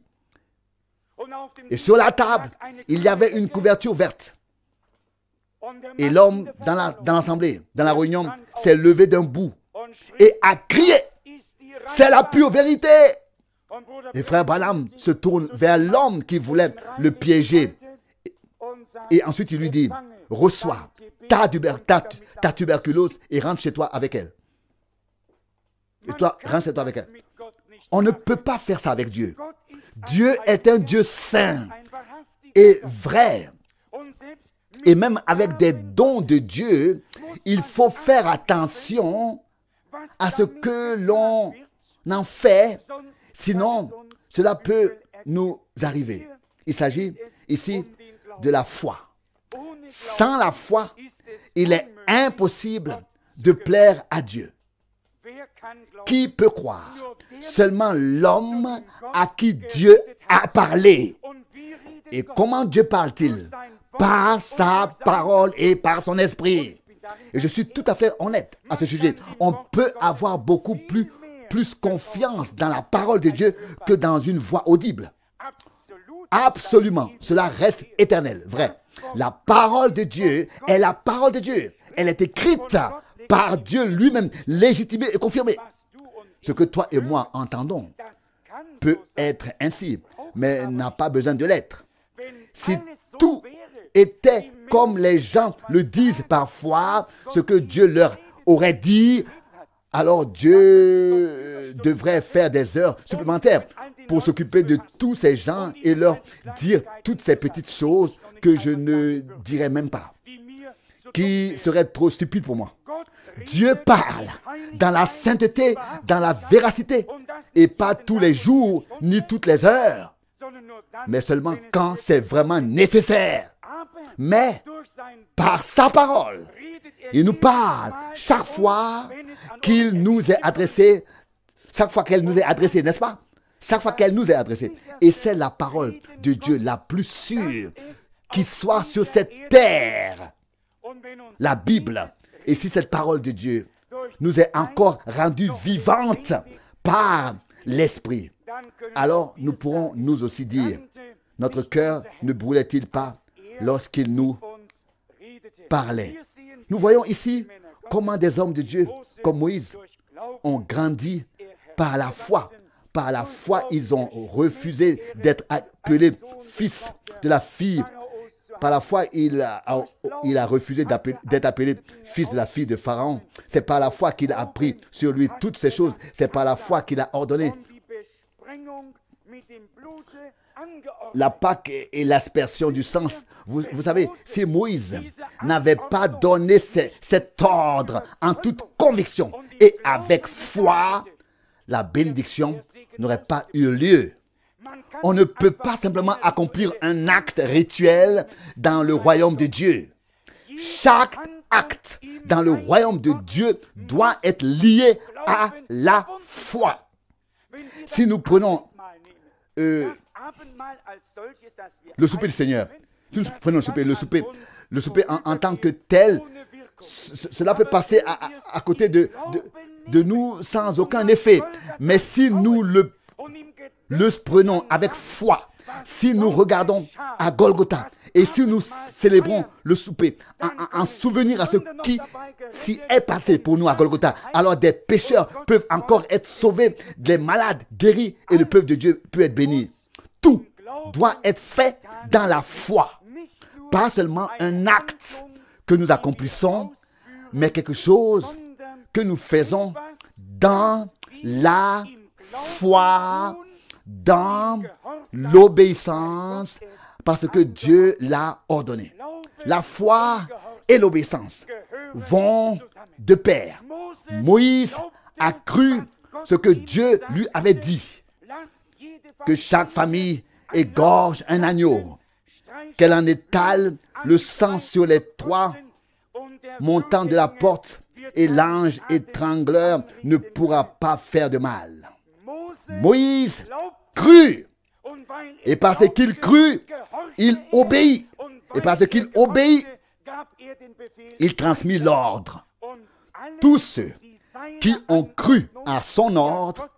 Et sur la table, il y avait une couverture verte. Et l'homme dans l'assemblée, dans la réunion, s'est levé d'un bout et a crié, c'est la pure vérité. Et frère Branham se tourne vers l'homme qui voulait le piéger. Et ensuite il lui dit, reçois ta tuberculose et rentre chez toi avec elle. Et toi, rentre chez toi avec elle. On ne peut pas faire ça avec Dieu. Dieu est un Dieu saint et vrai. Et même avec des dons de Dieu, il faut faire attention à ce que l'on n'en fait, sinon cela peut nous arriver. Il s'agit ici de la foi. Sans la foi, il est impossible de plaire à Dieu. Qui peut croire? Seulement l'homme à qui Dieu a parlé. Et comment Dieu parle-t-il? Par sa parole et par son esprit. Et je suis tout à fait honnête à ce sujet. On peut avoir beaucoup plus confiance dans la parole de Dieu que dans une voix audible. Absolument. Cela reste éternel, vrai. La parole de Dieu est la parole de Dieu. Elle est écrite par Dieu lui-même, légitimée et confirmée. Ce que toi et moi entendons peut être ainsi, mais n'a pas besoin de l'être. Si tout était comme les gens le disent parfois, ce que Dieu leur aurait dit, alors Dieu devrait faire des heures supplémentaires pour s'occuper de tous ces gens et leur dire toutes ces petites choses que je ne dirais même pas, qui seraient trop stupides pour moi. Dieu parle dans la sainteté, dans la véracité, et pas tous les jours ni toutes les heures, mais seulement quand c'est vraiment nécessaire. Mais par sa parole, il nous parle chaque fois qu'il nous est adressé, chaque fois qu'elle nous est adressée, n'est-ce pas? Chaque fois qu'elle nous est adressée. Et c'est la parole de Dieu la plus sûre qui soit sur cette terre. La Bible. Et si cette parole de Dieu nous est encore rendue vivante par l'Esprit, alors nous pourrons nous aussi dire, notre cœur ne brûlait-il pas lorsqu'il nous parlait? Nous voyons ici comment des hommes de Dieu comme Moïse ont grandi par la foi. Par la foi, ils ont refusé d'être appelés fils de la fille. Par la foi, il a refusé d'être appelé fils de la fille de Pharaon. C'est par la foi qu'il a pris sur lui toutes ces choses. C'est par la foi qu'il a ordonné la Pâque et l'aspersion du sang. Vous savez, si Moïse n'avait pas donné cet ordre en toute conviction et avec foi, la bénédiction n'aurait pas eu lieu. On ne peut pas simplement accomplir un acte rituel dans le royaume de Dieu. Chaque acte dans le royaume de Dieu doit être lié à la foi. Si nous prenons le souper du Seigneur, si nous prenons le souper en tant que tel, cela peut passer à côté de nous sans aucun effet. Mais si nous le prenons avec foi, si nous regardons à Golgotha et si nous célébrons le souper en souvenir à ce qui s'y est passé pour nous à Golgotha, alors des pécheurs peuvent encore être sauvés, des malades guéris et le peuple de Dieu peut être béni. Tout doit être fait dans la foi, pas seulement un acte que nous accomplissons, mais quelque chose que nous faisons dans la foi, dans l'obéissance, parce que Dieu l'a ordonné. La foi et l'obéissance vont de pair. Moïse a cru ce que Dieu lui avait dit, que chaque famille égorge un agneau, qu'elle en étale le sang sur les toits montants de la porte, et l'ange étrangleur ne pourra pas faire de mal. Moïse crut, et parce qu'il crut, il obéit. Et parce qu'il obéit, il transmit l'ordre. Tous ceux qui ont cru à son ordre,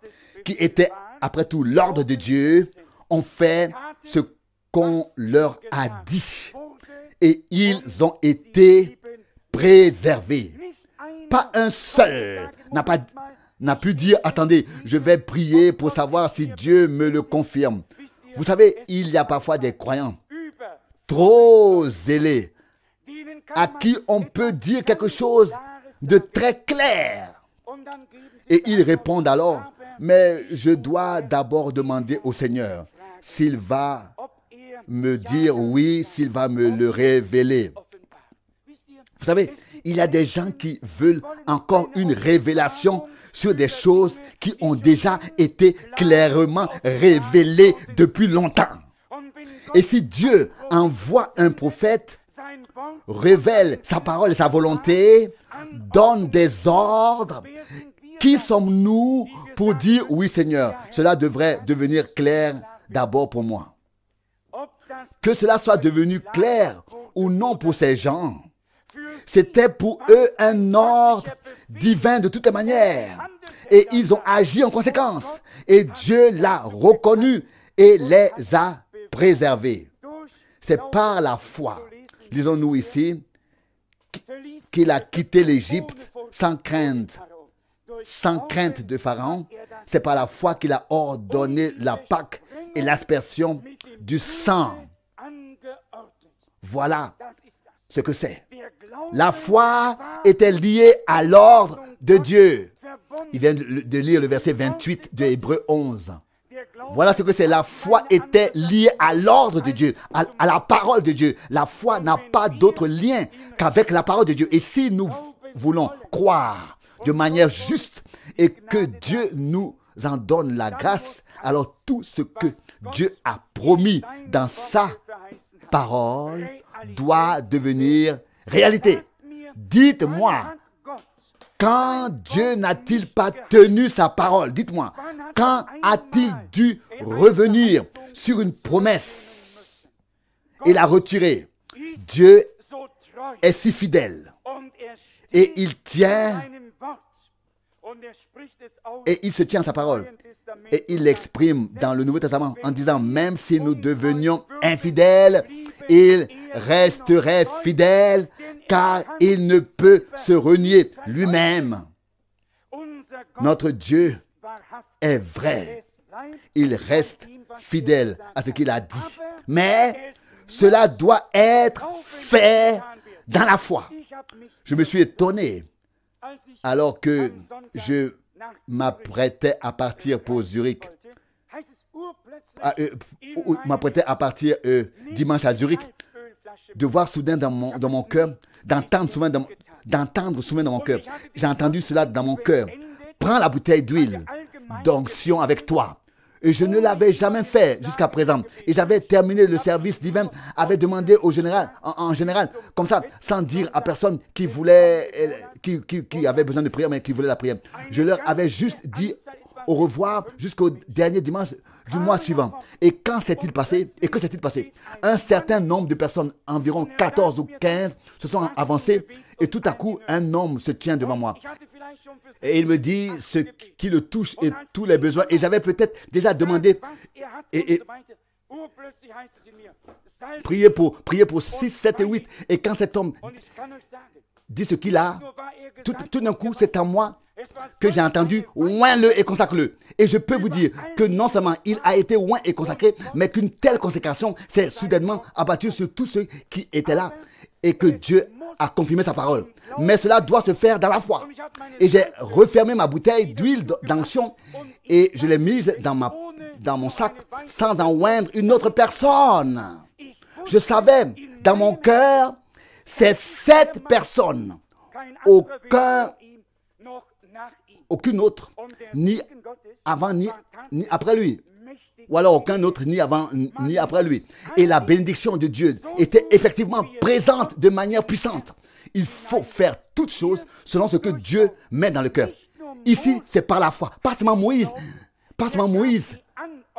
qui était après tout l'ordre de Dieu, ont fait ce qu'on leur a dit. Et ils ont été préservés. Pas un seul n'a pu dire, attendez, je vais prier pour savoir si Dieu me le confirme. Vous savez, il y a parfois des croyants trop zélés à qui on peut dire quelque chose de très clair. Et ils répondent alors, mais je dois d'abord demander au Seigneur s'il va me dire oui, s'il va me le révéler. Vous savez, Il y a des gens qui veulent encore une révélation sur des choses qui ont déjà été clairement révélées depuis longtemps. Et si Dieu envoie un prophète, révèle sa parole et sa volonté, donne des ordres, qui sommes-nous pour dire oui Seigneur, cela devrait devenir clair d'abord pour moi. Que cela soit devenu clair ou non pour ces gens, c'était pour eux un ordre divin de toutes les manières. Et ils ont agi en conséquence. Et Dieu l'a reconnu et les a préservés. C'est par la foi, lisons-nous ici, qu'il a quitté l'Égypte sans crainte de Pharaon. C'est par la foi qu'il a ordonné la Pâque et l'aspersion du sang. Voilà ce que c'est. La foi était liée à l'ordre de Dieu. Il vient de lire le verset 28 de Hébreux 11. Voilà ce que c'est. La foi était liée à l'ordre de Dieu, à la parole de Dieu. La foi n'a pas d'autre lien qu'avec la parole de Dieu. Et si nous voulons croire de manière juste et que Dieu nous en donne la grâce, alors tout ce que Dieu a promis dans sa parole doit devenir réalité. Dites-moi, quand Dieu n'a-t-il pas tenu sa parole? Dites-moi, quand a-t-il dû revenir sur une promesse et la retirer? Dieu est si fidèle et il tient et il se tient à sa parole et il l'exprime dans le Nouveau Testament en disant même si nous devenions infidèles, il resterait fidèle car il ne peut se renier lui-même. Notre Dieu est vrai. Il reste fidèle à ce qu'il a dit. Mais cela doit être fait dans la foi. Je me suis étonné alors que je m'apprêtais à partir pour Zurich. M'apprêtais à partir dimanche à Zurich, de voir soudain dans mon cœur, d'entendre soudain dans mon cœur. J'ai entendu cela dans mon cœur. Prends la bouteille d'huile d'onction avec toi. Et je ne l'avais jamais fait jusqu'à présent. Et j'avais terminé le service divin, avait demandé au général, en général, comme ça, sans dire à personne qui voulait, qui avait besoin de prière, mais qui voulait la prière. Je leur avais juste dit au revoir jusqu'au dernier dimanche du mois suivant. Et quand s'est-il passé? Et que s'est-il passé? Un certain nombre de personnes, environ 14 ou 15, se sont avancées et tout à coup, un homme se tient devant moi. Et il me dit ce qui le touche et tous les besoins. Et j'avais peut-être déjà demandé et prier pour 6, 7 et 8. Et quand cet homme dit ce qu'il a, tout d'un coup, c'est à moi que j'ai entendu « oins-le et consacre-le ». Et je peux vous dire que non seulement il a été oint et consacré, mais qu'une telle consécration s'est soudainement abattue sur tous ceux qui étaient là et que Dieu a confirmé sa parole. Mais cela doit se faire dans la foi. Et j'ai refermé ma bouteille d'huile d'onction et je l'ai mise dans mon sac sans en oindre une autre personne. Je savais dans mon cœur, c'est cette personne, aucune autre, ni avant ni après lui. Ou alors aucun autre ni avant ni après lui. Et la bénédiction de Dieu était effectivement présente de manière puissante. Il faut faire toutes choses selon ce que Dieu met dans le cœur. Ici, c'est par la foi. Pas seulement Moïse.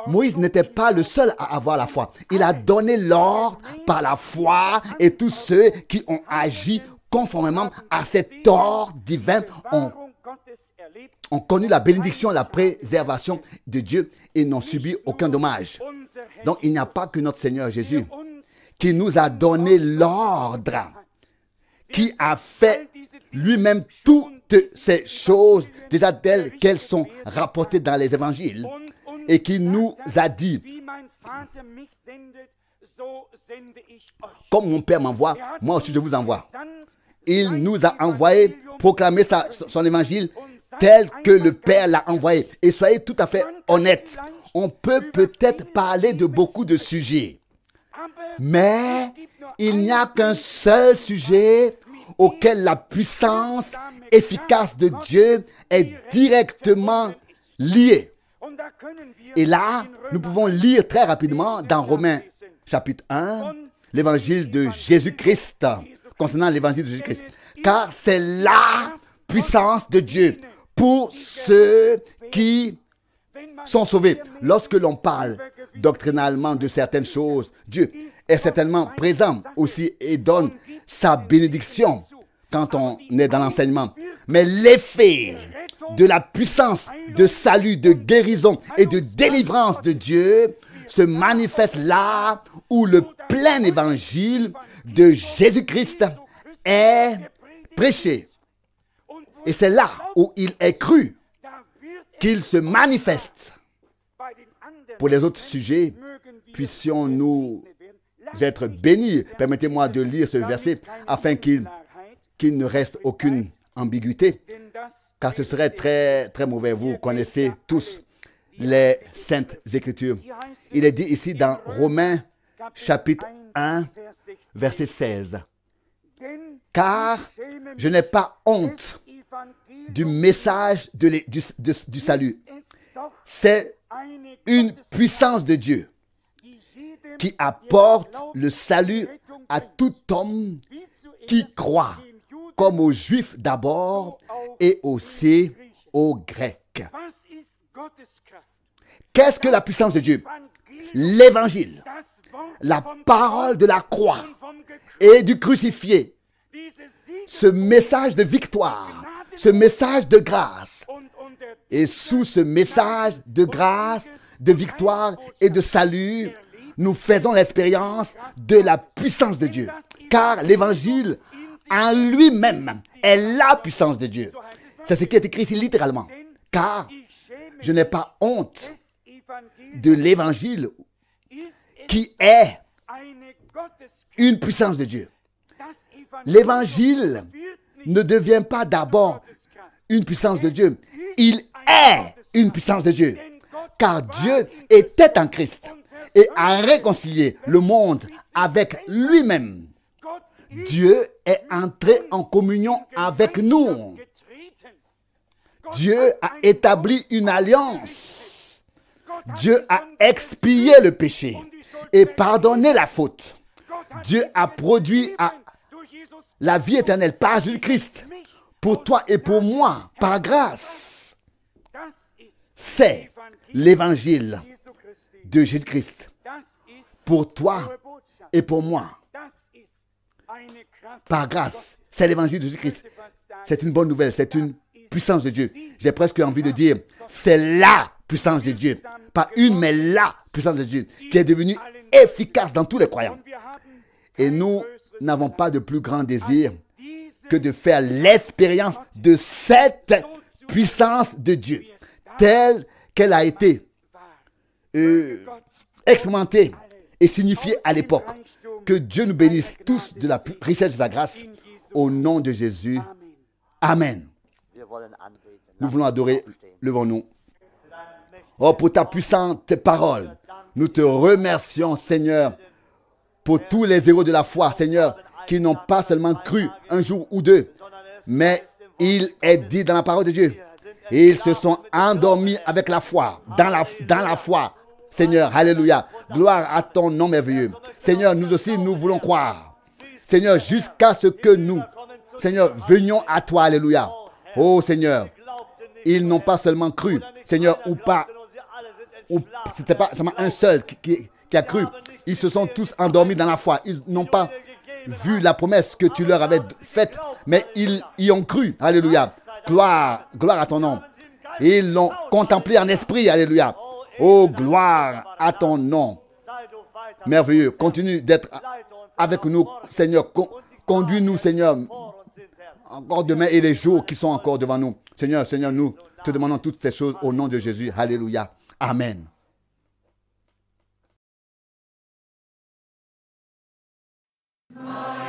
Moïse n'était pas le seul à avoir la foi. Il a donné l'ordre par la foi et tous ceux qui ont agi conformément à cet ordre divin ont connu la bénédiction, la préservation de Dieu et n'ont subi aucun dommage. Donc, il n'y a pas que notre Seigneur Jésus qui nous a donné l'ordre, qui a fait lui-même toutes ces choses déjà telles qu'elles sont rapportées dans les évangiles et qui nous a dit, comme mon Père m'envoie, moi aussi je vous envoie. Il nous a envoyé proclamer son évangile tel que le Père l'a envoyé. Et soyez tout à fait honnêtes. On peut peut-être parler de beaucoup de sujets, mais il n'y a qu'un seul sujet auquel la puissance efficace de Dieu est directement liée. Et là, nous pouvons lire très rapidement dans Romains chapitre 1, l'évangile de Jésus-Christ, concernant l'évangile de Jésus-Christ. Car c'est la puissance de Dieu pour ceux qui sont sauvés. Lorsque l'on parle doctrinalement de certaines choses, Dieu est certainement présent aussi et donne sa bénédiction quand on est dans l'enseignement. Mais l'effet de la puissance de salut, de guérison et de délivrance de Dieu se manifeste là où le plein évangile de Jésus-Christ est prêché. Et c'est là où il est cru qu'il se manifeste. Pour les autres sujets, puissions-nous être bénis. Permettez-moi de lire ce verset afin qu'il ne reste aucune ambiguïté, car ce serait très, très mauvais. Vous connaissez tous les Saintes Écritures. Il est dit ici dans Romains chapitre 1, verset 16. Car je n'ai pas honte du message du salut. C'est une puissance de Dieu qui apporte le salut à tout homme qui croit, comme aux Juifs d'abord et aussi aux Grecs. Qu'est-ce que la puissance de Dieu? L'évangile, la parole de la croix et du crucifié, ce message de victoire, ce message de grâce. Et sous ce message de grâce, de victoire et de salut, nous faisons l'expérience de la puissance de Dieu. Car l'évangile en lui-même est la puissance de Dieu. C'est ce qui est écrit ici littéralement. Car je n'ai pas honte de l'évangile qui est une puissance de Dieu. L'évangile ne devient pas d'abord une puissance de Dieu. Il est une puissance de Dieu. Car Dieu était en Christ et a réconcilié le monde avec lui-même. Dieu est entré en communion avec nous. Dieu a établi une alliance. Dieu a expié le péché et pardonné la faute. Dieu a produit la vie éternelle par Jésus-Christ pour toi et pour moi, par grâce. C'est l'évangile de Jésus-Christ pour toi et pour moi. Par grâce, c'est l'évangile de Jésus-Christ. C'est une bonne nouvelle, c'est une puissance de Dieu. J'ai presque envie de dire, c'est la puissance de Dieu. Pas une, mais la puissance de Dieu qui est devenue efficace dans tous les croyants. Et nous n'avons pas de plus grand désir que de faire l'expérience de cette puissance de Dieu, telle qu'elle a été expérimentée et signifiée à l'époque. Que Dieu nous bénisse tous de la richesse de sa grâce. Au nom de Jésus. Amen. Nous voulons adorer. Levons-nous. Oh, pour ta puissante parole. Nous te remercions, Seigneur, pour tous les héros de la foi, Seigneur, qui n'ont pas seulement cru un jour ou deux, mais il est dit dans la parole de Dieu. Et ils se sont endormis avec la foi, dans la foi. Seigneur, alléluia. Gloire à ton nom merveilleux. Seigneur, nous aussi, nous voulons croire. Seigneur, jusqu'à ce que nous, Seigneur, venions à toi, alléluia. Oh Seigneur, ils n'ont pas seulement cru, Seigneur, ou c'était pas seulement un seul qui a cru. Ils se sont tous endormis dans la foi. Ils n'ont pas vu la promesse que tu leur avais faite, mais ils y ont cru, alléluia. Gloire à ton nom. Ils l'ont contemplé en esprit, alléluia. Oh, gloire à ton nom. Merveilleux. Continue d'être avec nous, Seigneur. Conduis-nous, Seigneur. Encore demain et les jours qui sont encore devant nous. Seigneur, nous te demandons toutes ces choses au nom de Jésus. Alléluia. Amen. My